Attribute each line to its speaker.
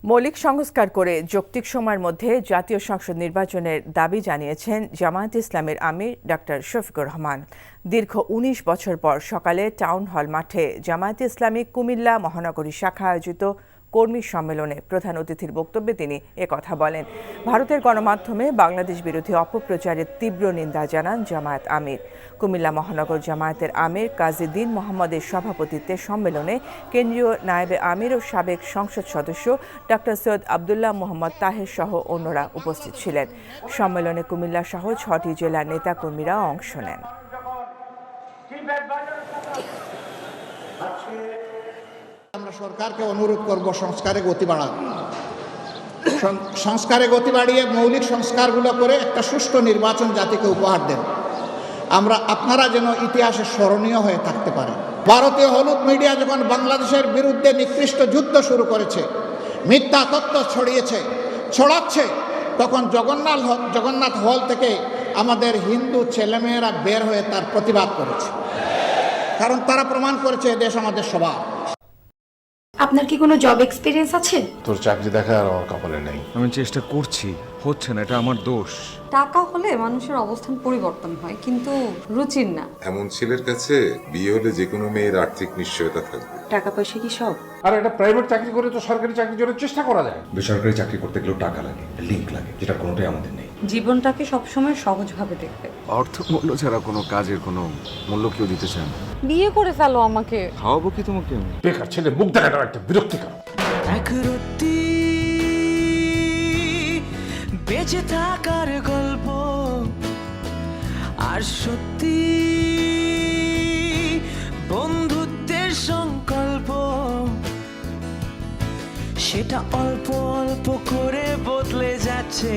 Speaker 1: মৌলিক সংস্কার করে যৌক্তিক সময়ের মধ্যে জাতীয় সংসদ নির্বাচনের দাবি জানিয়েছেন জামায়াতে ইসলামীর আমির ডক্টর শফিকুর রহমান। দীর্ঘ ১৯ বছর পর সকালে টাউন হল মাঠে জামায়াতে ইসলামী কুমিল্লা মহানগরী শাখা আয়োজিত কর্মী সম্মেলনে প্রধান অতিথির বক্তব্যে তিনি একথা বলেন। ভারতের গণমাধ্যমে বাংলাদেশ বিরোধী অপপ্রচারের তীব্র নিন্দা জানান জামায়াত আমির। কুমিল্লা মহানগর জামায়াতের আমির কাজী দীন মোহাম্মদের সভাপতিত্বে সম্মেলনে কেন্দ্রীয় নায়েবে আমির ও সাবেক সংসদ সদস্য ডক্টর সৈয়দ আবদুল্লাহ মোহাম্মদ তাহের সহ অন্যরা উপস্থিত ছিলেন। সম্মেলনে কুমিল্লা সহ ৬টি জেলার নেতাকর্মীরা অংশ নেন।
Speaker 2: আমরা সরকারকে অনুরোধ করব সংস্কারে গতি বাড়ান, সংস্কারে গতি বাড়িয়ে মৌলিক সংস্কারগুলো করে একটা সুষ্ঠু নির্বাচন জাতিকে উপহার দেন। আপনারা যেন ইতিহাসে স্মরণীয় হয়ে থাকতে পারেন। ভারতীয় হলুদ মিডিয়া যখন বাংলাদেশের বিরুদ্ধে নিকৃষ্ট যুদ্ধ শুরু করেছে, মিথ্যা তথ্য ছড়াচ্ছে, তখন জগন্নাথ হল থেকে আমাদের হিন্দু ছেলেমেয়েরা বের হয়ে তার প্রতিবাদ করেছে, কারণ তারা প্রমাণ করেছে দেশ আমাদের সবার।
Speaker 3: আপনার কি কোনো জব এক্সপিরিয়েন্স আছে?
Speaker 4: তোর চাকরি দেখা আর আমার কপালে নেই।
Speaker 5: আমি চেষ্টা করছি, হচ্ছে না, এটা আমার দোষ।
Speaker 6: টাকা হলে মানুষের অবস্থান পরিবর্তন হয়, কিন্তু রুচির না।
Speaker 7: এমন ছেলের কাছে বিয়ে হলে যে কোনো মেয়ের আর্থিক নিশ্চয়তা থাকবে।
Speaker 6: টাকা পয়সা কি সব?
Speaker 4: আর একটা প্রাইভেট চাকরি করে তো সরকারি চাকরির জন্য চেষ্টা করা যায়।
Speaker 8: বেসরকারি চাকরি করতে গেলেও টাকা লাগে, লিঙ্ক লাগে, যেটা কোনোটাই আমাদের নেই।
Speaker 6: জীবনটাকে সবসময় সহজভাবে দেখবে।
Speaker 5: অর্থ মূল্য ছাড়া কোনো কাজের কোনো মূল্য কেউ দিতে চায় না।
Speaker 6: বিয়ে করে ফেলো আমাকে।
Speaker 5: খাওয়াবো কি তোমাকে আমি?
Speaker 4: বেকার ছেলে মুখ দেখাটা একটা বিরক্তিকর।
Speaker 9: এক রত্তি বেঁচে থাকার গল্প, আর সত্যি বন্ধুত্বের সংকল্প, সেটা অল্প অল্প করে বদলে যাচ্ছে